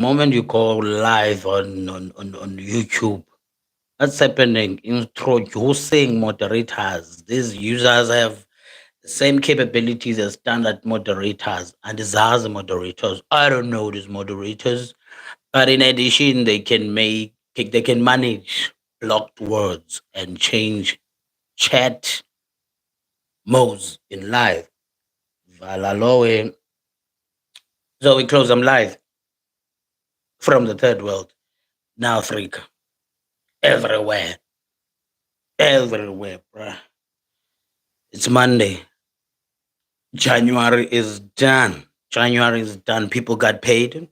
moment you go live on YouTube, what's happening? Introducing moderators. These users have the same capabilities as standard moderators and as moderators. I don't know these moderators, but in addition, they can manage blocked words and change chat modes in live. Valaloe. So we close them live from the third world, now Africa, everywhere, everywhere, bruh. It's Monday. January is done. January is done. People got paid.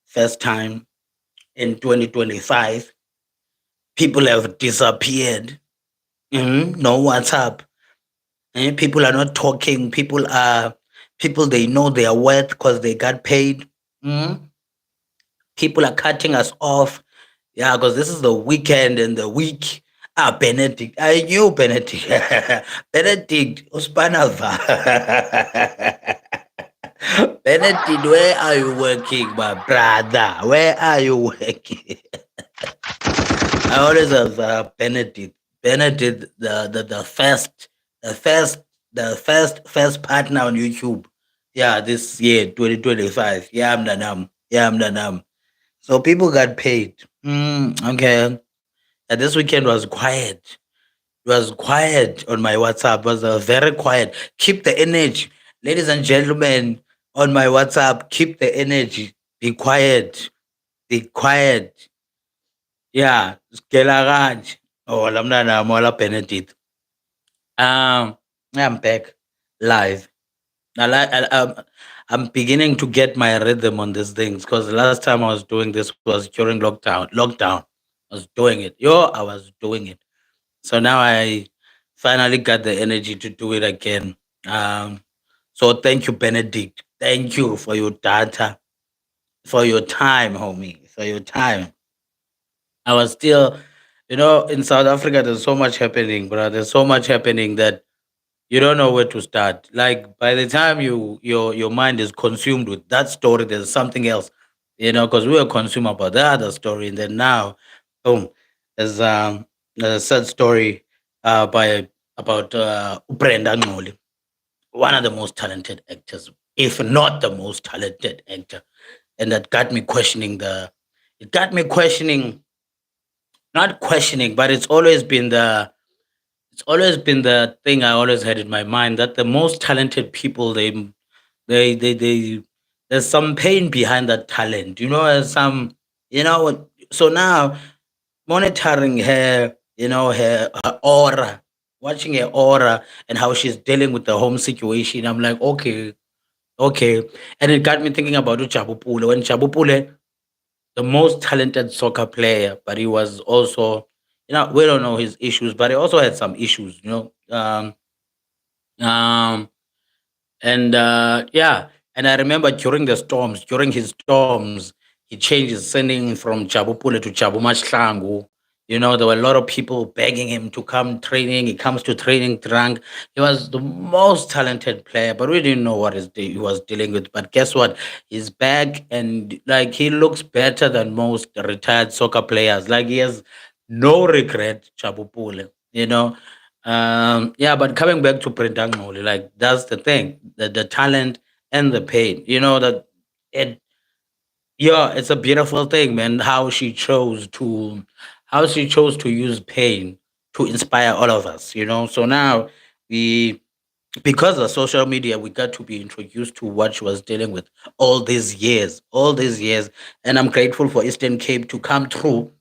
First time in 2025. People have disappeared. No WhatsApp. People are not talking. People they know their worth because they got paid. Mhm. People are cutting us off. Yeah, because this is the weekend and the week. Benedict. I knew Benedict. Benedict Uspanava. Benedict, where are you working, my brother? Where are you working? I always have Benedict. Benedict, the first, first partner on YouTube. Yeah, this year, 2025. Yeah, I'm the num. Yeah, I'm the num. So people got paid. Okay. This weekend was quiet. It was quiet on my WhatsApp. It was very quiet. Keep the energy. Ladies and gentlemen, on my WhatsApp, keep the energy. Be quiet. Be quiet. Yeah. Skelaraj. Oh, Lamna Mola Benedict. Um, I'm back live. I'm beginning to get my rhythm on these things because the last time I was doing this was during lockdown. Lockdown, I was doing it. I was doing it. So now I finally got the energy to do it again. Um, so thank you, Benedict. Thank you for your data, for your time, homie, for your time. I was still, in South Africa, there's so much happening, bro. There's so much happening that you don't know where to start. Like by the time your mind is consumed with that story, there's something else, because we were consumed about the other story, and then now, boom, there's a sad story by about Brenda Ngoli, one of the most talented actors, if not the most talented actor, and that got me questioning it got me questioning, not questioning, but it's always been the thing I always had in my mind that the most talented people they there's some pain behind that talent. There's some so now monitoring her, her aura, watching her aura and how she's dealing with the home situation. I'm like, okay, okay. And it got me thinking about Chabupule. When Chabupule, the most talented soccer player, but he was also, we don't know his issues, but he also had some issues. Um, and yeah, and I remember during his storms, he changed his sending from Chabupule to Chabumashlangu. There were a lot of people begging him to come training. He comes to training drunk. He was the most talented player, but we didn't know what he was dealing with. But guess what? He's back, and like he looks better than most retired soccer players. Like he has no regret, Chabupule. Yeah, but coming back to Printangoli, like that's the thing, the talent and the pain. That it yeah, it's a beautiful thing, man. How she chose to use pain to inspire all of us. So now we because of social media, we got to be introduced to what she was dealing with all these years, and I'm grateful for Eastern Cape to come through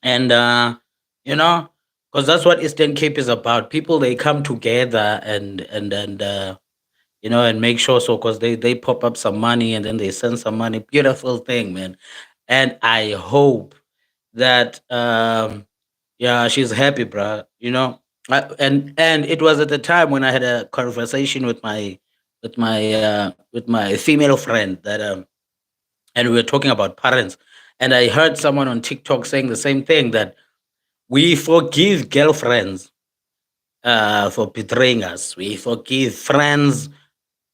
and you know because that's what Eastern Cape is about. People, they come together and make sure, so because they pop up some money and then they send some money. Beautiful thing, man. And I hope that yeah, she's happy, bruh. And it was at the time when I had a conversation with my female friend that and we were talking about parents, and I heard someone on TikTok saying the same thing, that we forgive girlfriends for betraying us. We forgive friends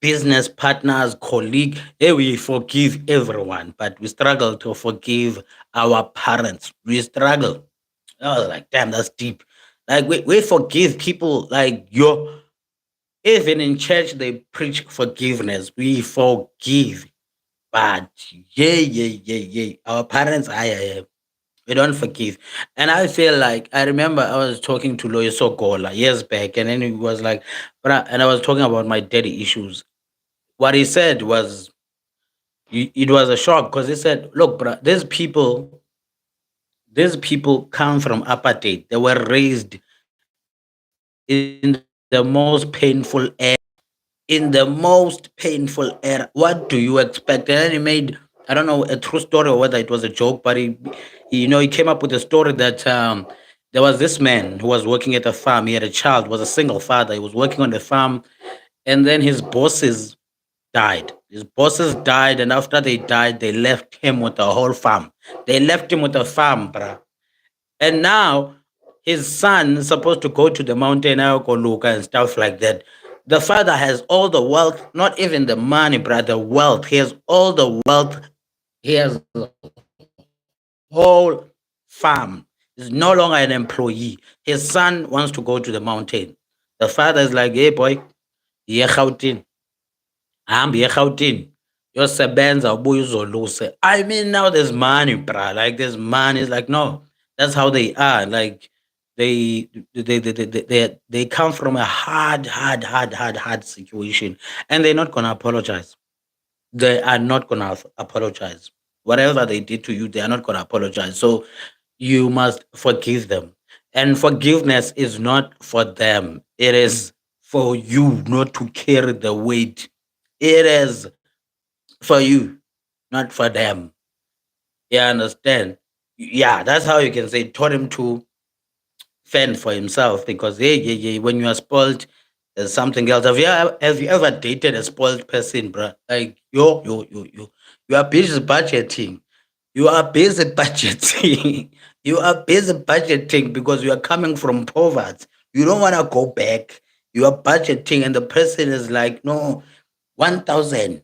business partners, colleague. Hey, we forgive everyone, but we struggle to forgive our parents. We struggle. I was like, damn, that's deep. Like we forgive people like you. Even in church, they preach forgiveness. We forgive. But yeah, yeah, yeah, yeah. Our parents, we don't forgive. And I feel like I remember I was talking to Loyo Sokola years back, and then he was like, and I was talking about my daddy issues. What he said was, it was a shock because he said, look, bro, these people come from apartheid. They were raised in the most painful in the most painful era. What do you expect? And then he made, I don't know, a true story or whether it was a joke, but he came up with a story that there was this man who was working at a farm. He had a child, was a single father. He was working on the farm, and then his bosses died. His bosses died, and after they died, they left him with the whole farm. They left him with a farm, bruh. And now his son is supposed to go to the mountain, Luka, and stuff like that. The father has all the wealth, not even the money, but the wealth. He has all the wealth. He has a whole farm. He's no longer an employee. His son wants to go to the mountain. The father is like, hey boy, yeah, hambi eRhawutini yosebenza ubuye uzoluse. I mean, now there's money, bruh. Like there's money. It's like no, that's how they are. Like they come from a hard situation, and they're not gonna apologize. They are not gonna apologize. Whatever they did to you, they are not gonna apologize. So you must forgive them. And forgiveness is not for them. It is for you not to carry the weight. It is for you, not for them. You understand? Yeah, that's how you can say taught him to fend for himself because hey, yeah, yeah, when you are spoiled, there's something else. Have you ever dated a spoiled person, bruh? Like you are busy budgeting. You are busy budgeting. You are busy budgeting because you are coming from poverty. You don't want to go back. You are budgeting, and the person is like, no, 1,000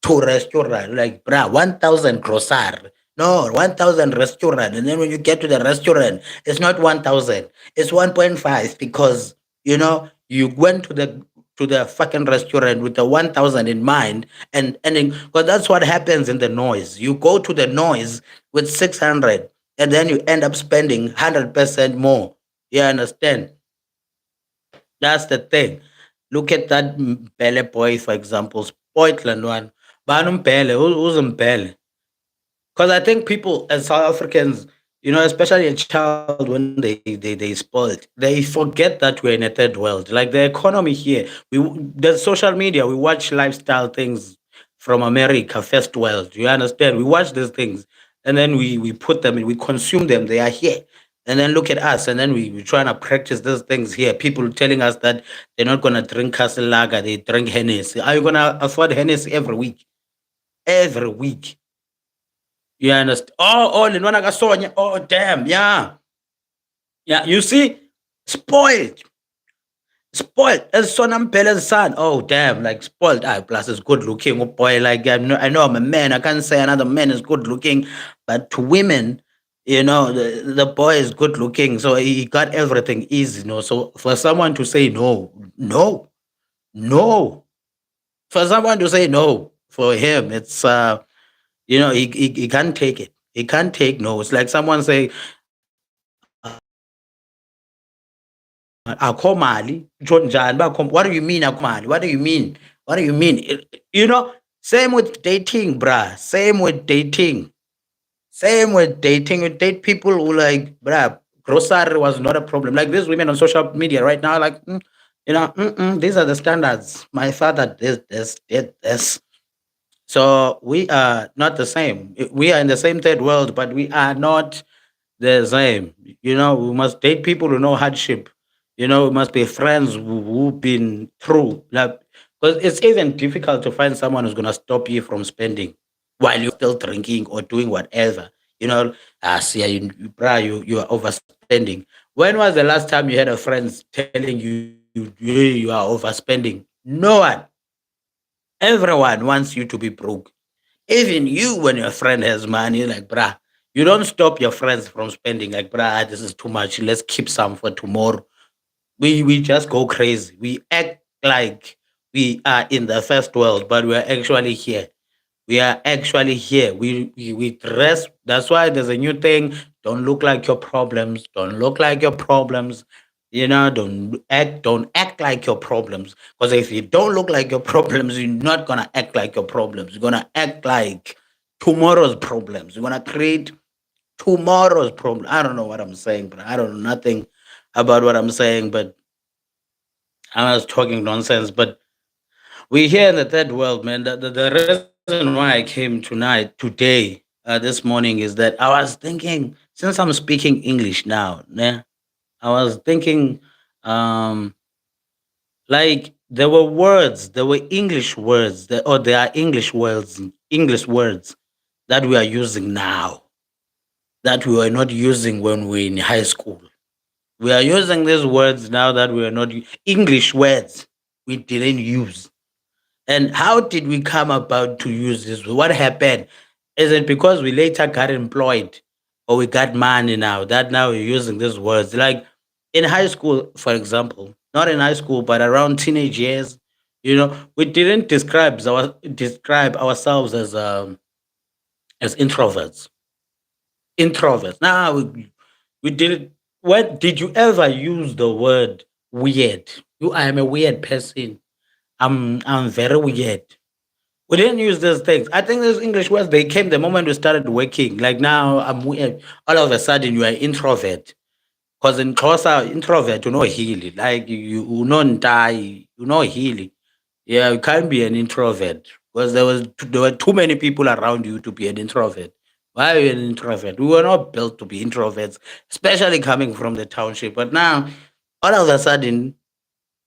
to restaurant, like, bruh, 1,000 grocer. No, 1,000 restaurant. And then when you get to the restaurant, it's not 1,000. It's 1.5 because, you went to the fucking restaurant with the 1,000 in mind. And because that's what happens in the noise. You go to the noise with 600 and then you end up spending 100% more. You understand? That's the thing. Look at that Pele boy, for example, Spoitland one. Banum Pele, who's Pele? Because I think people as South Africans, especially a child when they spoiled, they forget that we're in a third world. Like the economy here, the social media, we watch lifestyle things from America, first world. You understand? We watch these things and then we put them, we consume them. They are here. And then look at us, and then we're trying to practice these things here. People telling us that they're not gonna drink Castle Lager, they drink Hennessy. Are you gonna afford Hennessy every week? Every week. You understand? Oh, Linwana Gasonya. Oh, damn. Yeah. Yeah. You see? Spoiled. Spoiled. As Sonam Pele's son. Oh, damn. Like, spoiled. Plus, it's good looking. Oh, boy. Like, I know I'm a man. I can't say another man is good looking. But to women, the boy is good looking. So he got everything easy. So for someone to say no, no, no. For someone to say no, for him, it's, he can't take it. He can't take no. It's like someone say, akho mali, utsho njani uba what do you mean akho mali? What do you mean? What do you mean? Same with dating, bruh. Same with dating. Same with dating. You date people who like, bruh, grocery was not a problem. Like these women on social media right now, like, these are the standards. My father did this. So we are not the same. We are in the same third world, but we are not the same. We must date people who know hardship. We must be friends who've been through. Like, because it's even difficult to find someone who's gonna stop you from spending while you're still drinking or doing whatever. See, you are overspending. When was the last time you had a friend telling you are overspending? No one. Everyone wants you to be broke. Even you, when your friend has money, like, bruh, you don't stop your friends from spending. Like, bruh, this is too much. Let's keep some for tomorrow. We just go crazy. We act like we are in the first world, but we're actually here. We are actually here. We dress. That's why there's a new thing. Don't look like your problems. Don't look like your problems. Don't act like your problems. Because if you don't look like your problems, you're not gonna act like your problems. You're gonna act like tomorrow's problems. You're gonna create tomorrow's problem. I don't know what I'm saying, but I don't know nothing about what I'm saying, but I was talking nonsense. But we're here in the third world, man. The reason why I came today, this morning, is that I was thinking, since I'm speaking English now, né, I was thinking, um, like there were English words, or there are English words that we are using now that we were not using when we were in high school. We are using these words now that we are not English words we didn't use. And how did we come about to use this? What happened? Is it because we later got employed or we got money now that now we're using these words? Like in high school, for example, not in high school, but around teenage years, we didn't describe ourselves as introverts. Introverts. Now we didn't. What did you ever use the word weird? I am a weird person. I'm very weird. We didn't use those things. I think those English words they came the moment we started working. Like now, I'm weird. All of a sudden, you are introvert. Because in Xhosa, introvert, healy. Like you know, die, healy. Yeah, you can't be an introvert because there were too many people around you to be an introvert. Why are you an introvert? We were not built to be introverts, especially coming from the township. But now, all of a sudden,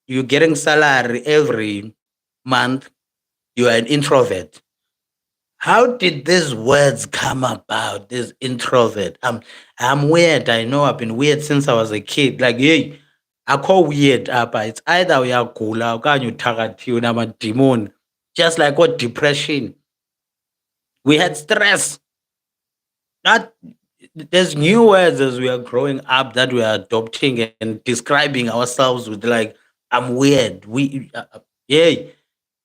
you're getting salary every month. You are an introvert. How did these words come about? This introvert. I'm weird. I know I've been weird since I was a kid. Like, hey, I call weird up. It's either we are gula or you tagati a demon. Just like what depression. We had stress. Not There's new words as we are growing up that we are adopting and describing ourselves with like, I'm weird. Yeah.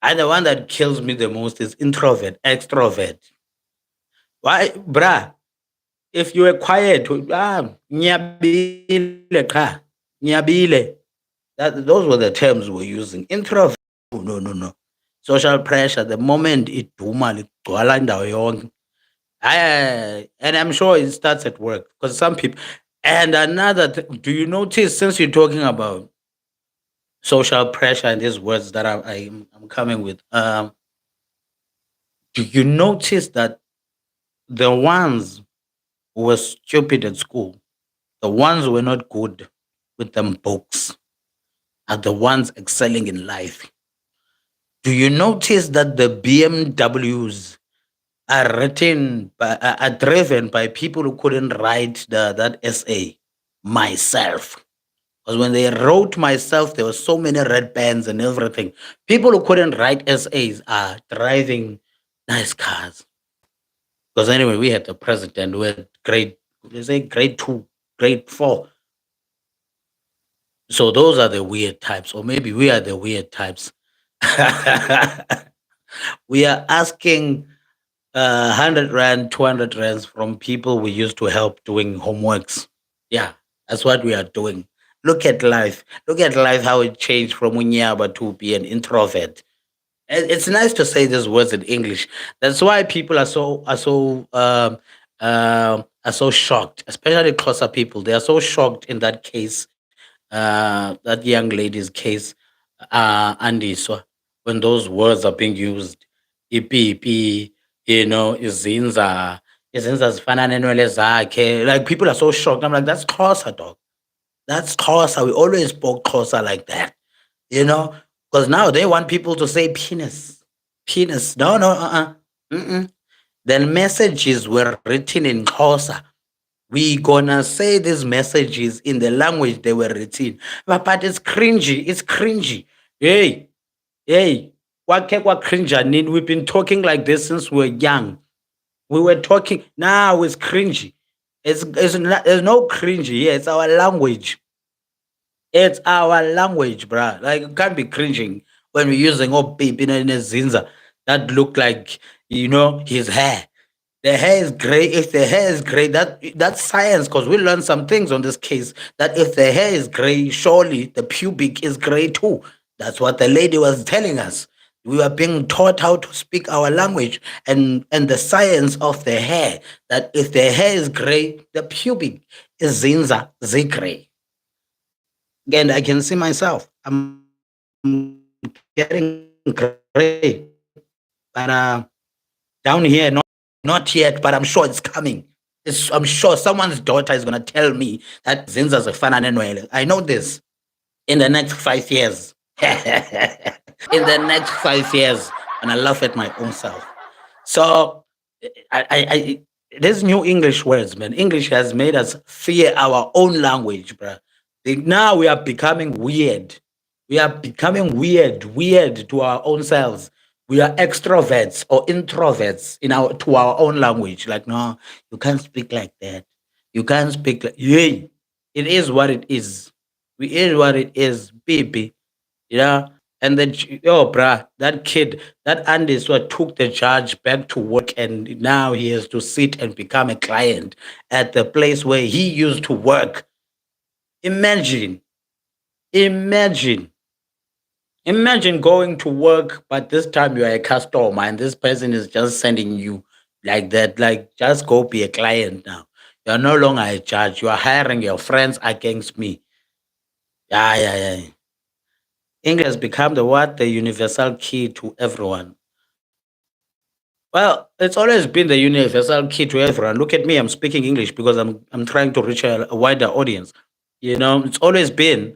And the one that kills me the most is introvert, extrovert. Why, bruh? If you were quiet, nyabile cha, nyabile. Those were the terms we were using. Introvert, no. Social pressure, the moment it duma ligcwala indawo yonke. And I'm sure it starts at work because some people. And do you notice since you're talking about social pressure and these words that I'm coming with, do you notice that the ones who were stupid at school, the ones who were not good with them books, are the ones excelling in life? Do you notice that the BMWs are driven by people who couldn't write that essay? Myself. Because when they wrote myself, there were so many red pens and everything. People who couldn't write essays are driving nice cars. Because anyway, we had the president who had they say grade two, grade four. So those are the weird types, or maybe we are the weird types. We are asking 100 Rand, 200 Rands from people we used to help doing homeworks. Yeah, that's what we are doing. Look at life. Look at life, how it changed from Unyaba to be an introvert. It's nice to say these words in English. That's why people are so shocked, especially closer people. They are so shocked in that case, that young lady's case, Andy. So when those words are being used, ipipi, izinza zifana nenwele zakhe. Like people are so shocked. I'm like, that's Xhosa, dog. That's Xhosa. We always spoke Xhosa like that, you know, because now they want people to say penis, penis. No, no, mm-mm. The messages were written in Xhosa. We gonna say these messages in the language they were written, but it's cringy. It's cringy. Hey, hey. Kwakhe kwacringe nini? We've been talking like this since we were young. We were talking. Now it's cringy. There's no cringy here. It's our language. It's our language, bruh. Like, you can't be cringing when we're using all beep in a zinza that look like, his hair. The hair is gray. If the hair is gray, that's science, because we learned some things on this case. That if the hair is gray, surely the pubic is gray too. That's what the lady was telling us. We were being taught how to speak our language and the science of the hair. That if the hair is gray, the pubic is zinza, gray. And I can see myself. I'm getting gray, but down here, not yet, but I'm sure it's coming. I'm sure someone's daughter is gonna tell me that Zinza's a fan and Noel. I know this. In the next 5 years. In the next 5 years, and I laugh at my own self. So I these new English words, man. English has made us fear our own language, bruh. Now we are becoming weird. We are becoming weird to our own selves. We are extroverts or introverts in our to our own language. Like, no, you can't speak like that. You can't speak like, yay. It is what it is. It is what it is, baby. Yeah. And then, yo, bruh, that kid, that Andy what took the judge back to work, and now he has to sit and become a client at the place where he used to work. Imagine, imagine, imagine going to work, but this time you are a customer and this person is just sending you like that. Like, just go be a client now. You're no longer a judge. You are hiring your friends against me. Yeah, yeah, yeah. English has become the what? The universal key to everyone. Well, it's always been the universal key to everyone. Look at me, I'm speaking English because I'm trying to reach a wider audience. It's always been,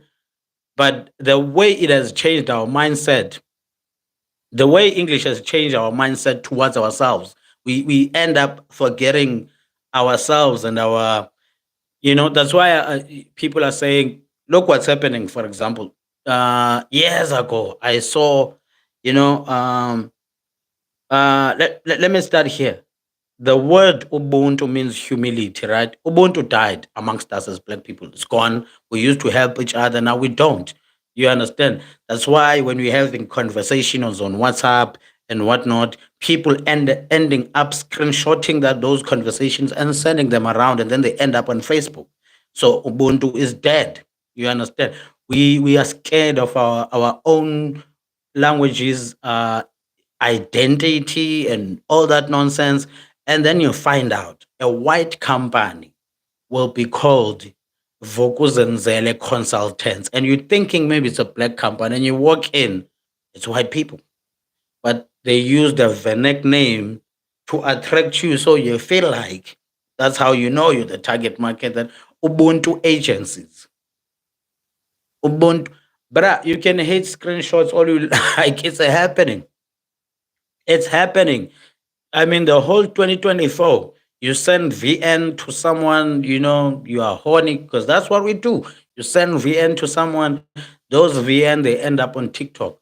but the way it has changed our mindset, the way English has changed our mindset towards ourselves, we end up forgetting ourselves and our, that's why people are saying, look what's happening. For example, years ago, I saw, you know, let me start here. The word Ubuntu means humility, right? Ubuntu died amongst us as black people. It's gone. We used to help each other. Now we don't. You understand? That's why when we're having conversations on WhatsApp and whatnot, people ending up screenshotting those conversations and sending them around, and then they end up on Facebook. So Ubuntu is dead. You understand? We are scared of our own languages, identity, and all that nonsense. And then you find out a white company will be called Vokuzenzele Consultants. And you're thinking maybe it's a black company, and you walk in, it's white people. But they use the Venek name to attract you. So you feel like that's how you know you're the target market. That Ubuntu agencies. Ubuntu. But you can hate screenshots all you like. It's happening. It's happening. I mean, the whole 2024, you send VN to someone, you are horny, because that's what we do. You send VN to someone, those VN, they end up on TikTok.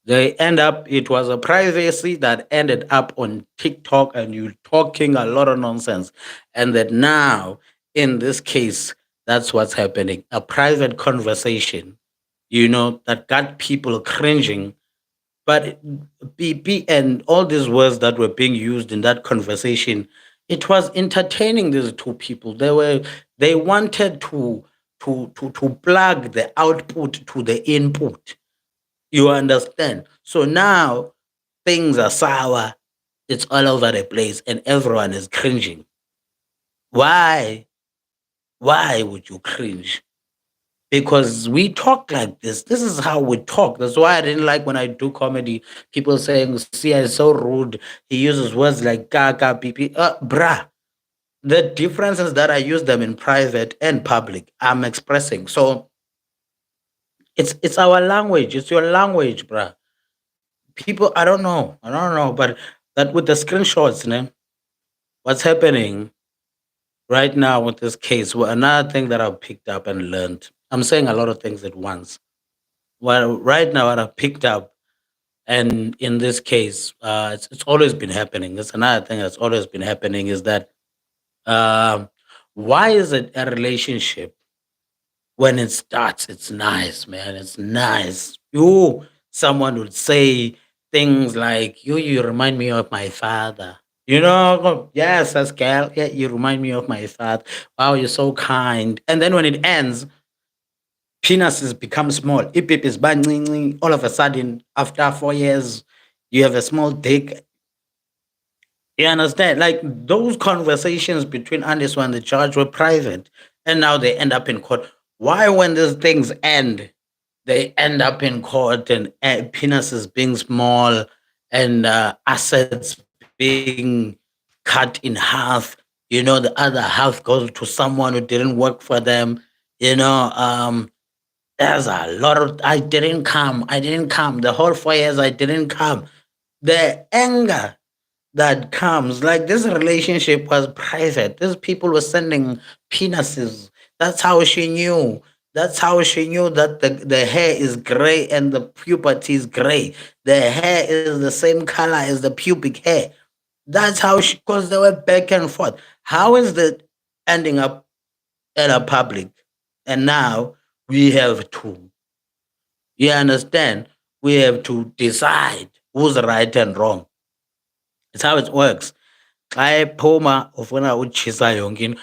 It was a privacy that ended up on TikTok, and you talking a lot of nonsense. And that now, in this case, that's what's happening. A private conversation, that got people cringing, but BP and all these words that were being used in that conversation, it was entertaining these two people. They wanted to plug the output to the input. You understand? So now things are sour. It's all over the place, and everyone is cringing. Why? Why would you cringe? Because we talk like this. This is how we talk. That's why I didn't like when I do comedy. People saying, "See, is so rude. He uses words like kaka, pipi." Bruh. The difference is that I use them in private and public. I'm expressing. So it's our language. It's your language, bruh. People, I don't know. I don't know. But that with the screenshots, what's happening right now with this case? Well, another thing that I've picked up and learned. I'm saying a lot of things at once. Well, right now, what I picked up And in this case, it's always been happening. That's another thing that's always been happening is that um, why is it a relationship when it starts, it's nice, man. It's nice. Someone would say things like, you remind me of my father. Yes, Pascal. Yeah, you remind me of my father. Wow, you're so kind. And then when it ends, penises become small. Ipip is bancinci. All of a sudden, after 4 years, you have a small dick. You understand? Like those conversations between Anderson and the judge were private, and now they end up in court. Why, when these things end, they end up in court and penises being small and assets being cut in half? The other half goes to someone who didn't work for them. You know, um, there's a lot of I didn't come. I didn't come. The whole 4 years I didn't come. The anger that comes. Like this relationship was private. These people were sending penises. That's how she knew. That's how she knew that the hair is gray and the puberty is gray. The hair is the same color as the pubic hair. That's how she, because they were back and forth. How is that ending up in a public? And now we have to, you understand? We have to decide who's right and wrong. It's how it works. Xa ephuma ufuna utshisa yonke into.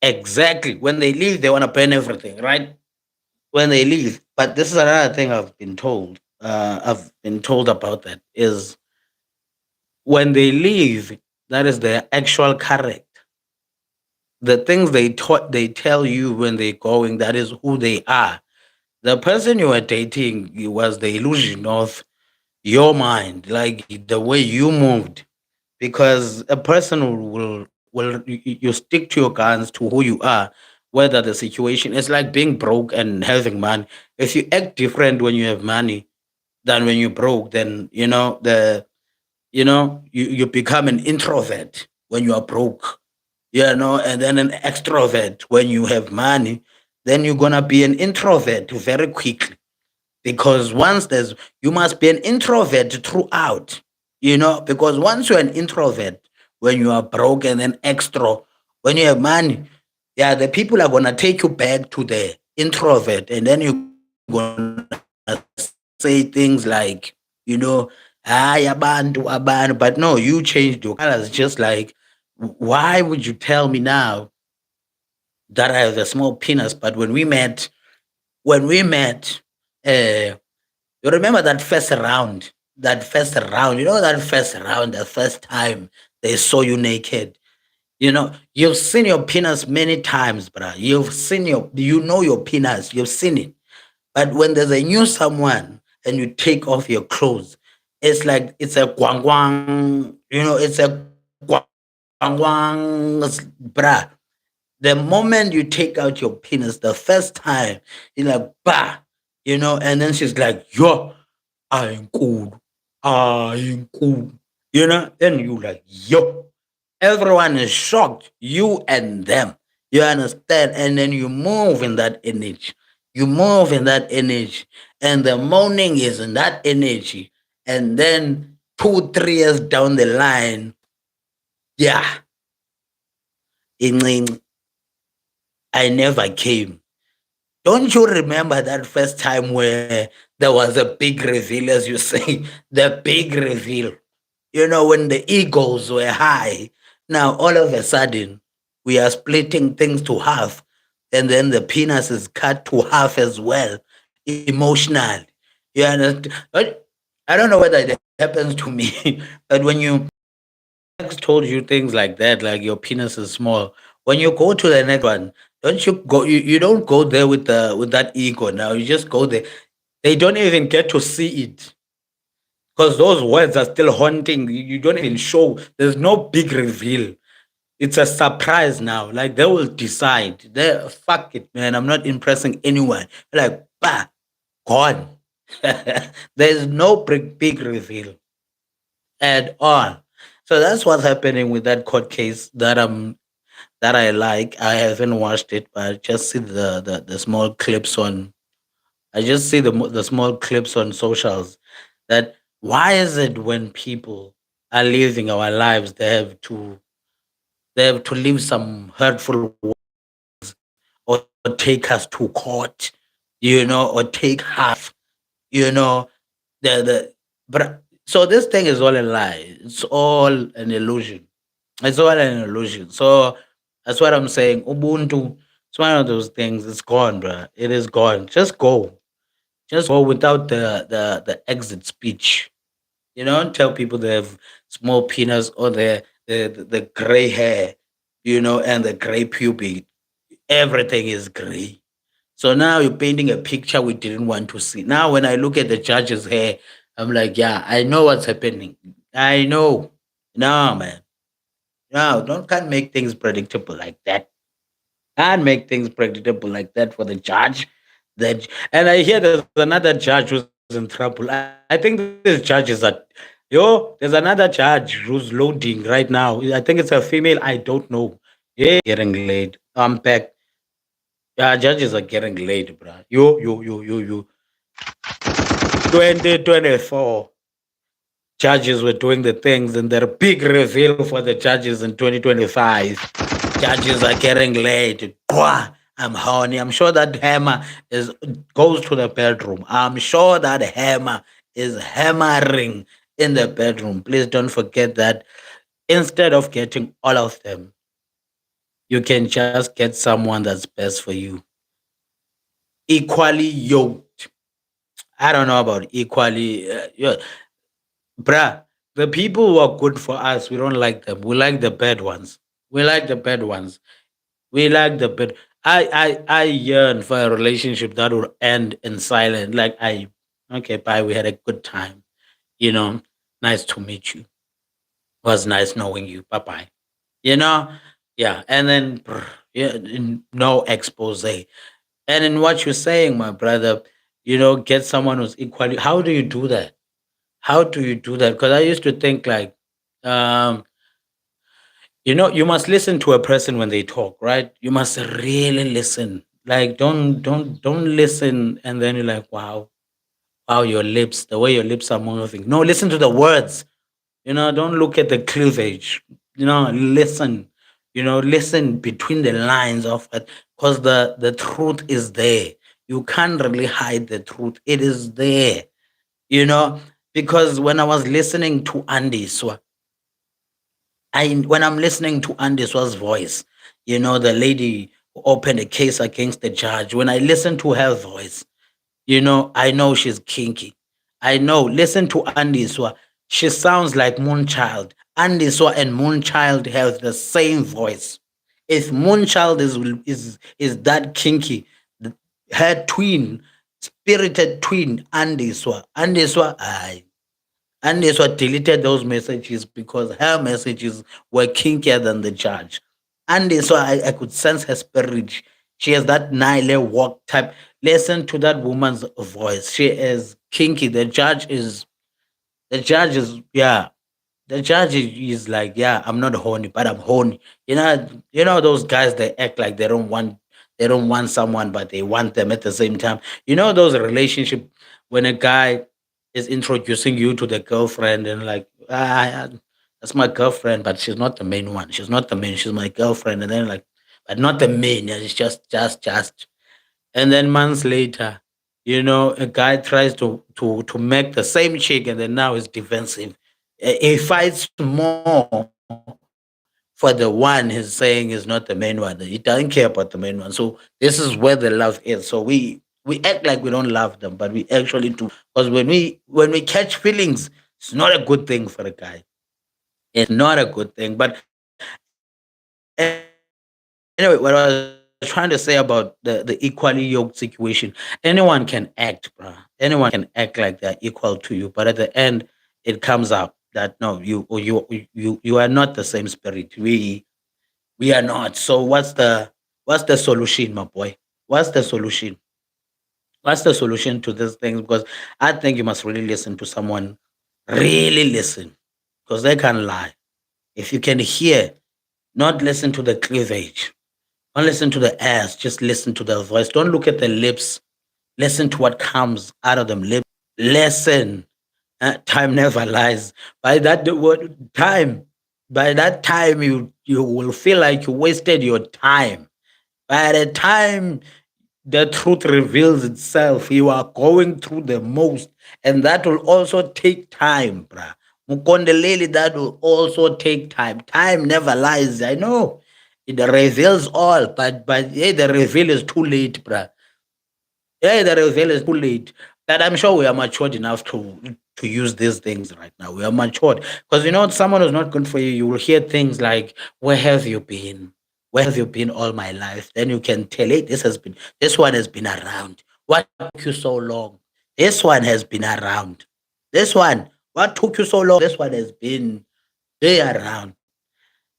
Exactly. When they leave, they want to burn everything, right? When they leave. But this is another thing I've been told. I've been told about that is when they leave, that is their actual correct. The things they tell you when they're going, that is who they are. The person you were dating was the illusion of your mind, like the way you moved. Because a person will you stick to your guns to who you are, whether the situation is like being broke and having money. If you act different when you have money than when you're broke, then you become an introvert when you are broke, and then an extrovert when you have money. Then you're gonna be an introvert very quickly, because once there's you must be an introvert throughout, because once you're an introvert when you are broke, and then extra when you have money, yeah, the people are gonna take you back to the introvert, and then you're gonna say things like, hi, abantu, but no, you changed your colors. Just like, why would you tell me now that I have a small penis, but when we met, uh you remember that first round, the first time they saw you naked. You've seen your penis many times, bruh. You know your penis, you've seen it. But when there's a new someone and you take off your clothes, it's like it's a guang guang, it's a guang guang, bruh. The moment you take out your penis the first time, you're like, bah, and then she's like, yo, I ain't cool. I ain't cool. Then you like, yo. Everyone is shocked, you and them. You understand? And then you move in that energy. You move in that energy. And the morning is in that energy. And then 2, 3 years down the line, yeah, incinci, I never came. Don't you remember that first time where there was a big reveal, as you say, the big reveal? When the egos were high, now all of a sudden we are splitting things to half, and then the penis is cut to half as well, emotionally. You understand? But I don't know whether it happens to me, but when your ex told you things like that, like your penis is small, when you go to the next one, you don't go there with that ego now. You just go there. They don't even get to see it, because those words are still haunting. You don't even show. There's no big reveal. It's a surprise now. Like they will decide. They fuck it, man. I'm not impressing anyone. Like, bah, gone. There's no big reveal at all. So that's what's happening with that court case that I like. I haven't watched it, but I just see the small clips on. I just see the small clips on socials that Why is it when people are living our lives, they have to leave some hurtful words or take us to court, or take half, you know, the but so this thing is all a lie. It's all an illusion. It's all an illusion. So that's what I'm saying. Ubuntu, it's one of those things. It's gone, bro. It is gone. Just go. Just go without the exit speech. Don't tell people they have small penis or the gray hair, and the gray pubic. Everything is gray. So now you're painting a picture we didn't want to see. Now when I look at the judge's hair, I'm like, yeah, I know what's happening. I know. No, man. No, don't can't make things predictable like that. Can't make things predictable like that for the judge. And I hear there's another judge who's in trouble. I think this judge is at there's another judge who's loading right now. I think it's a female. I don't know. Yeah, getting late. I'm back. Yeah, judges are getting late, bro. You. 2024 judges were doing the things, and their big reveal for the judges in 2025. Judges are getting late. Bwah, I'm horny. I'm sure that hammer is goes to the bedroom. I'm sure that hammer is hammering in the bedroom. Please don't forget that instead of getting all of them, you can just get someone that's best for you. Equally yoked. I don't know about equally. Yeah, bruh, the people who are good for us, we don't like them. We like the bad ones. We like the bad ones. We like the bad. I yearn for a relationship that would end in silence. Like okay, bye. We had a good time. You know, nice to meet you. Was nice knowing you. Bye bye. You know, yeah. And then, yeah, no expose. And in what you're saying, my brother, get someone who's equally. How do you do that? How do you do that? Because I used to think like, um, you must listen to a person when they talk, right? You must really listen. Like, don't listen, and then you're like, wow, your lips, the way your lips are moving. No, listen to the words. Don't look at the cleavage. Listen. Listen between the lines of it, because the truth is there. You can't really hide the truth. It is there. You know, because when I was listening to Andy Swa, when I'm listening to Andy Swa's voice, the lady who opened a case against the judge, when I listen to her voice, I know she's kinky. I know. Listen to Andy Swa. She sounds like Moonchild. Andy Swa and Moonchild have the same voice. If Moonchild is that kinky, th- her twin, spirited twin, Andy Swa, aye. And that's what deleted those messages because her messages were kinkier than the judge. And so I could sense her spirit. She has that Nile walk type. Listen to that woman's voice. She is kinky. The judge is, yeah, the judge is like, yeah, I'm not horny, but I'm horny. Those guys, they act like they don't want someone, but they want them at the same time. Those relationship when a guy is introducing you to the girlfriend and like, that's my girlfriend, but she's not the main one. She's not the main. She's my girlfriend, and then like, but not the main. Yeah, it's just. And then months later, a guy tries to make the same chick, and then now he's defensive. He fights more for the one he's saying is not the main one. He doesn't care about the main one. So this is where the love is. So we act like we don't love them, but we actually do. Because when we catch feelings, it's not a good thing for a guy. It's not a good thing. But anyway, what I was trying to say about the equally yoked situation, anyone can act, bruh. Anyone can act like they're equal to you, but at the end, it comes out that no, you are not the same spirit. We are not. So what's the solution, my boy? What's the solution? What's the solution to this thing? Because I think you must really listen to someone, really listen, because they can't lie. If you can hear, not listen to the cleavage, don't listen to the ass, just listen to the voice. Don't look at the lips. Listen to what comes out of them lips. Listen. Time never lies. By that the word time, by that time you will feel like you wasted your time. By the time the truth reveals itself, you are going through the most, and that will also take time, bruh. Mukondeleli, that will also take time. Time never lies. I know it reveals all, but yeah, the reveal is too late, bruh. Yeah, the reveal is too late. But I'm sure we are matured enough to use these things right now. We are matured because you know someone who's not good for you. You will hear things like, "Where have you been? Where have you been all my life?" Then you can tell, "Hey, this one has been around. What took you so long? This one has been around. This one, what took you so long? This one has been there around.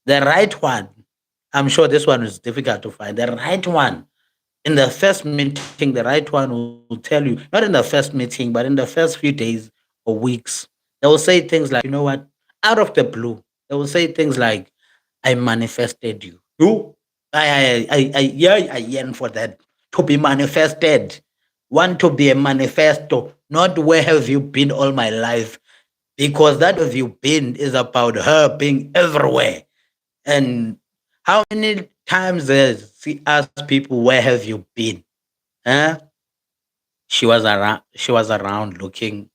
The right one. I'm sure this one is difficult to find. The right one in the first meeting, the right one will tell you, not in the first meeting, but in the first few days or weeks, they will say things like, you know what, out of the blue, they will say things like, I manifested you. You? Yeah, I yearn for that. To be manifested. Want to be a manifesto, not where have you been all my life. Because that have you been is about her being everywhere. And how many times she asked people, where have you been? Huh? She was around looking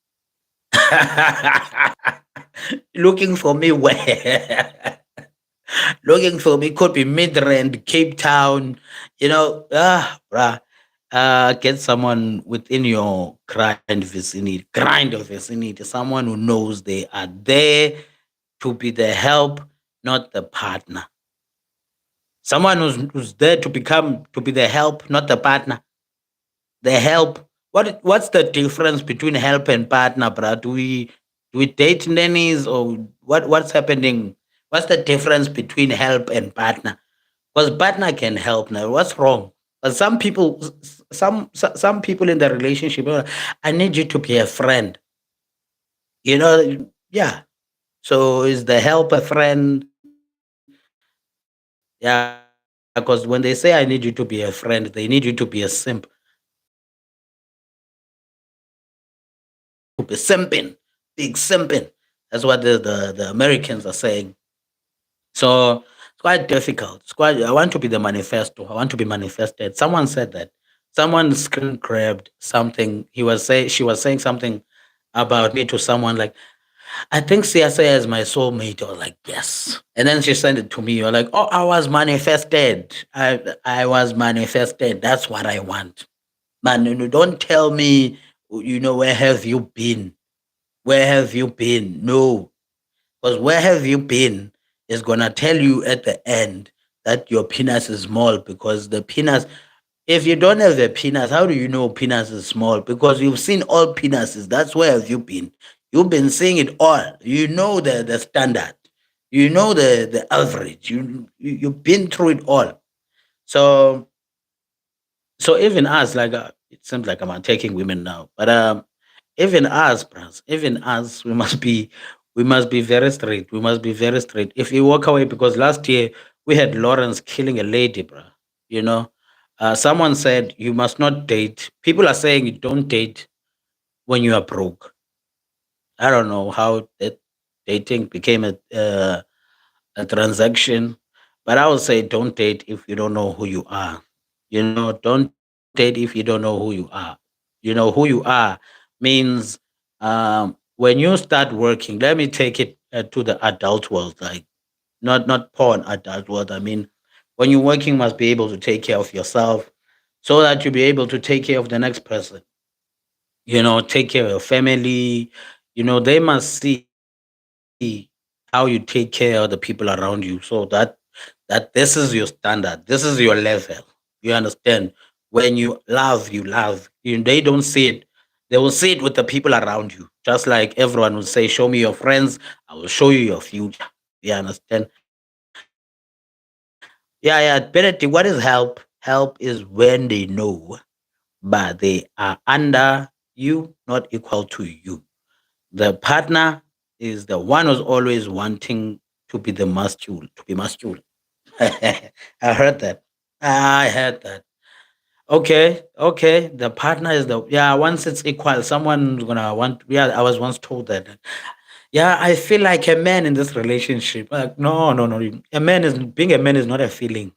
looking for me where looking for me could be Midrand, Cape Town, bruh. Get someone within your grind of vicinity, someone who knows they are there to be the help, not the partner. Someone who's there to be the help, not the partner. The help. What's the difference between help and partner, bruh? Do we date nannies or what's happening? What's the difference between help and partner? Because partner can help now. What's wrong? But some people in the relationship, I need you to be a friend. Yeah. So is the help a friend? Yeah, because when they say I need you to be a friend, they need you to be a simp. They need you to be simping, big simping. That's what the Americans are saying. So it's quite difficult. I want to be the manifesto. I want to be manifested. Someone said that. Someone screen grabbed something. She was saying something about me to someone like, I think CSA is my soulmate. Or like, yes. And then she sent it to me. You're like, oh, I was manifested. I was manifested. That's what I want. Man, don't tell me, where have you been? Where have you been? No. Because where have you been is gonna tell you at the end that your penis is small because the penis, if you don't have a penis, how do you know penis is small? Because you've seen all penises. That's where have you been. You've been seeing it all. You know the standard. You know the average. You've been through it all. So even us, like it seems like I'm attacking women now, but even us, bros, even us, we must be very straight. We must be very straight. If you walk away, because last year we had Lawrence killing a lady, bro. You know, someone said you must not date. People are saying you don't date when you are broke. I don't know how that dating became a transaction, but I would say don't date if you don't know who you are. Don't date if you don't know who you are. Who you are means when you start working. Let me take it to the adult world, like not porn adult world. I mean, when you're working, you must be able to take care of yourself so that you'll be able to take care of the next person. Take care of your family. They must see how you take care of the people around you so that this is your standard, this is your level. You understand? When you love, they don't see it. They will see it with the people around you. Just like everyone will say, show me your friends, I will show you your future. You understand? Yeah, Benedict, what is help? Help is when they know, but they are under you, not equal to you. The partner is the one who's always wanting to be the masculine, to be masculine. I heard that. I heard that. Okay, okay. The partner is the yeah. Once it's equal, someone's gonna want. Yeah, I was once told that. Yeah, I feel like a man in this relationship. Like, no, no, no. A man is being a man is not a feeling.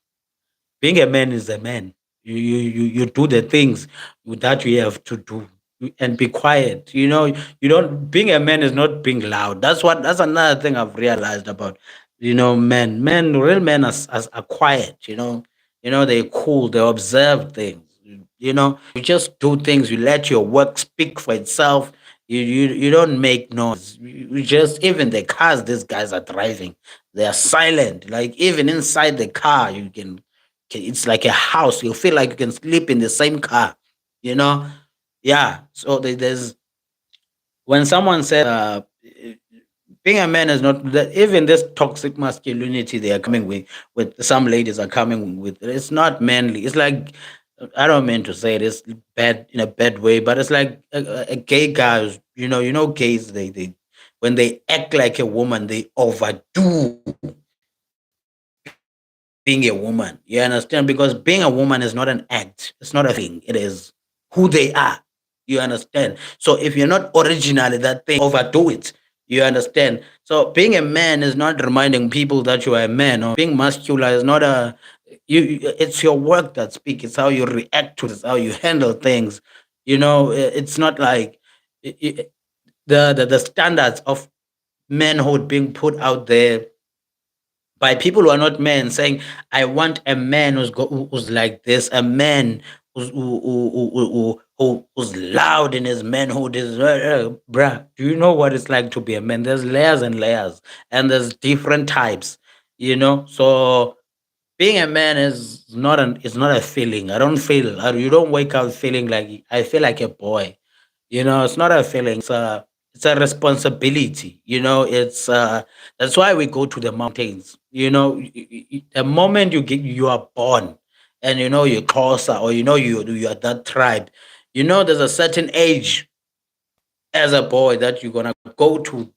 Being a man is a man. You do the things that you have to do and be quiet. You don't. Being a man is not being loud. That's another thing I've realized about men. Real men are quiet. They're cool. They observe things. You just do things. You let your work speak for itself. You don't make noise. You just even the cars these guys are driving, they are silent. Like even inside the car, you can okay, it's like a house. You feel like you can sleep in the same car, you know? Yeah. So there's when someone said being a man is not that even this toxic masculinity they are coming with some ladies are coming with it's not manly. It's like I don't mean to say this bad in a bad way, but it's like a gay guy. Gays they when they act like a woman, they overdo being a woman. You understand? Because being a woman is not an act. It's not a feeling. It is who they are. You understand? So if you're not originally that thing, overdo it. You understand? So being a man is not reminding people that you are a man, or being muscular is not it's your work that speaks. It's how you react to this, how you handle things. It's not like the standards of manhood being put out there by people who are not men saying, I want a man who's like this, a man who's loud in his manhood. Bruh, do you know what it's like to be a man? There's layers and layers, and there's different types. So being a man is not a feeling. I don't feel, you don't wake up feeling like, I feel like a boy. It's not a feeling. It's a responsibility. That's why we go to the mountains. The moment you are born, and you're closer, or you are that tribe. There's a certain age as a boy that you're gonna go to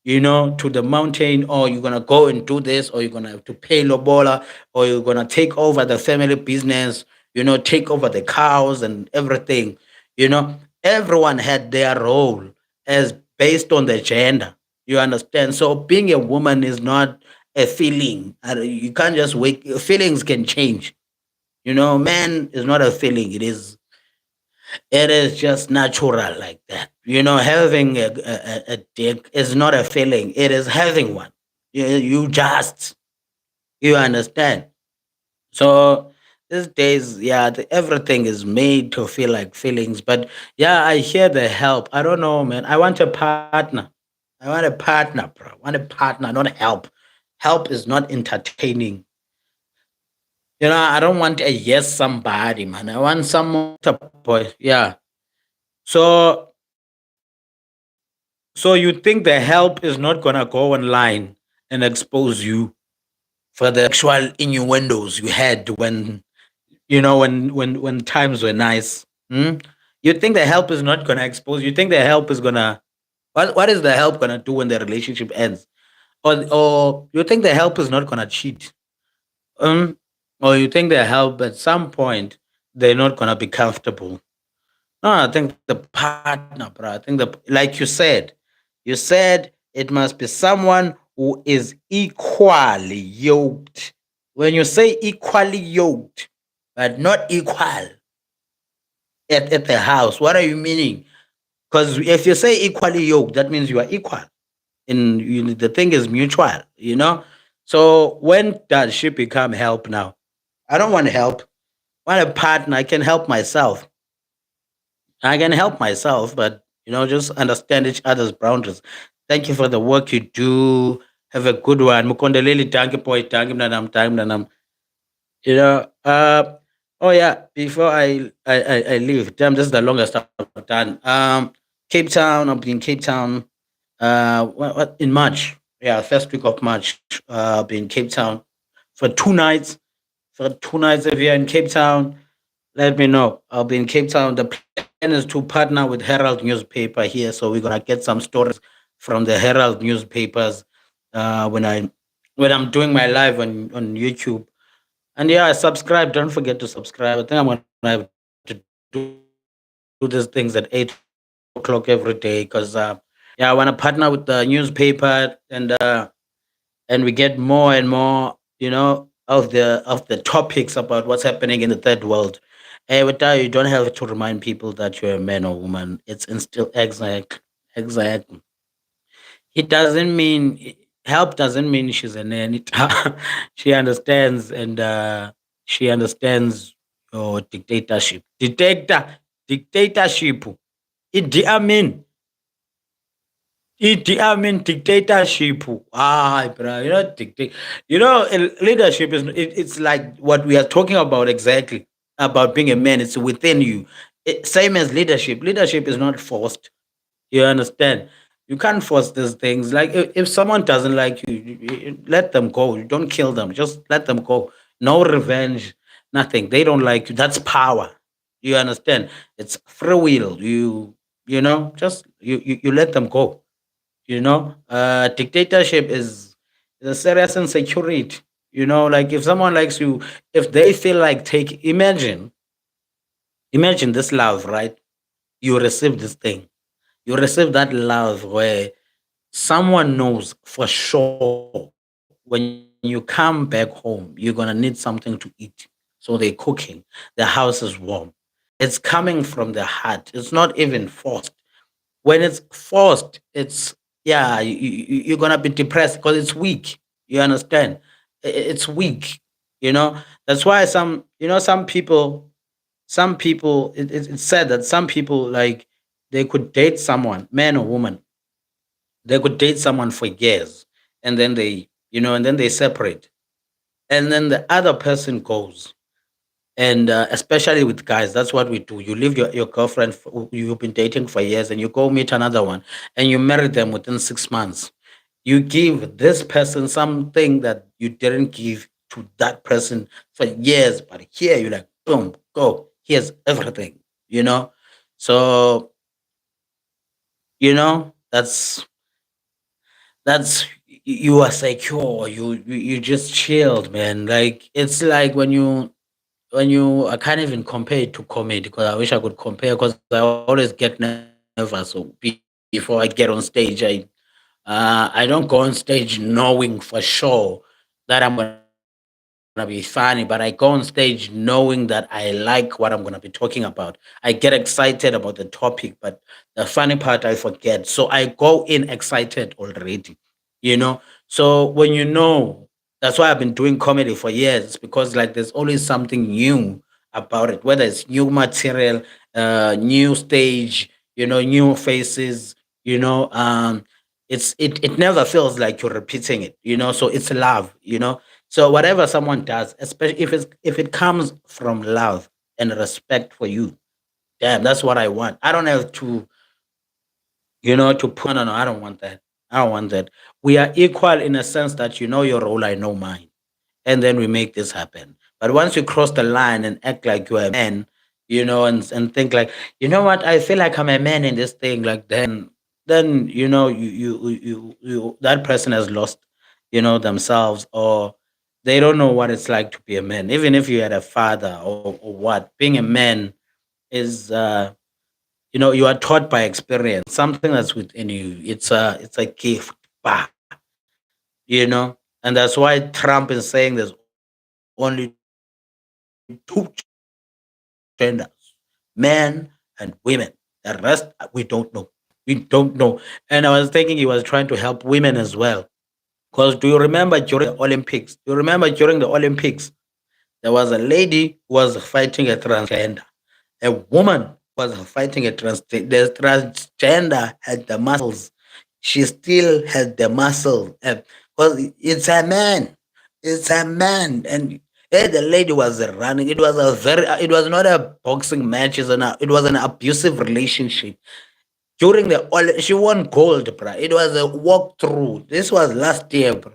the mountain, or you're gonna go and do this, or you're gonna have to pay lobola, or you're gonna take over the family business, take over the cows and everything. Everyone had their role as based on the gender. You understand? So being a woman is not a feeling. You can't just wake. Feelings can change. Man is not a feeling. It is just natural like that. Having a dick is not a feeling. It is having one. You understand. So these days, yeah, everything is made to feel like feelings. But yeah, I hear the help. I don't know, man. I want a partner. I want a partner, bro. I want a partner, not help. Help is not entertaining. I don't want a yes somebody, man. I want someone boy. Yeah. So So you think the help is not gonna go online and expose you for the sexual innuendos you had when times were nice? Hmm? You think the help is not gonna expose? You think the help is gonna what is the help gonna do when the relationship ends? Or you think the help is not gonna cheat? Um, or you think the help at some point they're not gonna be comfortable? No, I think the partner, bro. I think like you said it must be someone who is equally yoked. When you say equally yoked, but not equal at the house, what are you meaning? Because if you say equally yoked, that means you are equal. The thing is mutual. So when does she become help now? I don't want help. I want a partner. I can help myself. I can help myself, but just understand each other's boundaries. Thank you for the work you do. Have a good one. Mukondeleli tanki boy tanki mnanam tanki mnanam. You know, uh oh yeah, before I leave, damn, this is the longest I've done. Cape Town, I'll be in Cape Town what in March. Yeah, first week of March. I'll be in Cape Town for 2 nights. For 2 nights if you're in Cape Town, let me know. I'll be in Cape Town. The plan is to partner with Herald newspaper here, so we're gonna get some stories from the Herald newspapers when I'm doing my live on YouTube. And yeah, subscribe. Don't forget to subscribe. I think I'm gonna I have to do these things at 8 o'clock every day because yeah, I want to partner with the newspaper and we get more and more, of the topics about what's happening in the third world. With that, you don't have to remind people that you're a man or woman. It's instill exact. It doesn't mean help doesn't mean she's a nanny. She understands and she understands your dictatorship. I mean, dictatorship. Ah, bro, dictate. Leadership it's like what we are talking about exactly about being a man. It's within you. Same as leadership. Leadership is not forced. You understand? You can't force these things. Like if someone doesn't like you, let them go. You don't kill them. Just let them go. No revenge. Nothing. They don't like you. That's power. You understand? It's free will. Just you let them go. Dictatorship is a serious insecurity. Like if someone likes you, if they feel like imagine this love, right? You receive this thing. You receive that love where someone knows for sure when you come back home, you're gonna need something to eat. So they're cooking. The house is warm. It's coming from the heart. It's not even forced. When it's forced, you're gonna be depressed because it's weak. You understand? It's weak. That's why some people it's said that some people like they could date someone, man or woman, they could date someone for years and then they separate and then the other person goes and especially with guys, that's what we do. You leave your girlfriend you've been dating for years and you go meet another one and you marry them within 6 months. You give this person something that you didn't give to that person for years, but here you like boom, go, here's everything, you know so that's you are secure. You just chilled, man. Like it's like when you I can't even compare it to comedy because I wish I could compare because I always get nervous. So before I get on stage, I don't go on stage knowing for sure that I'm gonna be funny, but I go on stage knowing that I like what I'm gonna be talking about. I get excited about the topic, but the funny part I forget. So I go in excited already. So when that's why I've been doing comedy for years because like there's always something new about it, whether it's new material, new stage, new faces, you know, um, it never feels like you're repeating it. So it's love. So whatever someone does, especially if it comes from love and respect for you, damn, that's what I want. I don't have to put no, I don't want that. I don't want that. We are equal in a sense that you know your role, I know mine, and then we make this happen. But once you cross the line and act like you're a man, and think like, you know what, I feel like I'm a man in this thing, like then that person has lost, themselves, or they don't know what it's like to be a man. Even if you had a father or what, being a man is you are taught by experience, something that's within you. It's a gift. Bah, and that's why Trump is saying there's only two genders, men and women. The rest we don't know. We don't know. And I was thinking he was trying to help women as well. Because do you remember during the Olympics? Do you remember during the Olympics? There was a lady who was fighting a transgender. A woman was fighting a transgender. The transgender had the muscles. She still had the muscle. Because it's a man. It's a man. And the lady was running. It was not a boxing match. It was an abusive relationship. She won gold, bro. It was a walkthrough. This was last year, bro.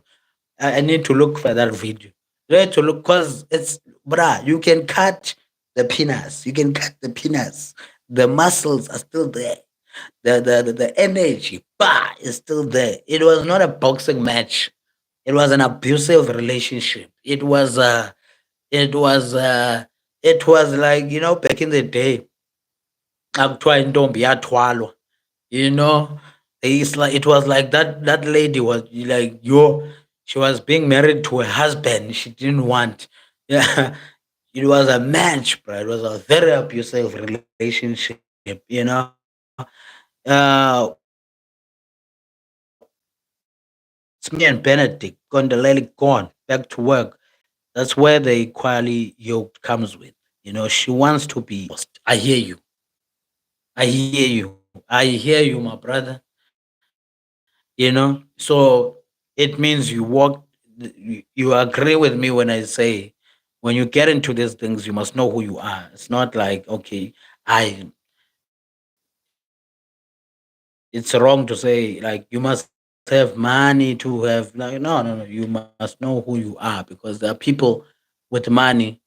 I need to look for that video. I need to look because it's bruh, you can cut the penis. You can cut the penis. The muscles are still there. The energy is still there. It was not a boxing match. It was an abusive relationship. It was It was like, back in the day, akuthiwa intombi yathwalwa, you know. It's like it was like that lady was like, she was being married to a husband she didn't want. Yeah. It was a match, bro. It was a very abusive relationship, It's me and Benedict, Condoleezza gone back to work. That's where the equally yoked comes with. She wants to be bossed. I hear you, my brother. So it means you agree with me when I say, when you get into these things, you must know who you are. It's not like, okay, I it's wrong to say like you must have money to have, like, no, no, no. You must know who you are, because there are people with money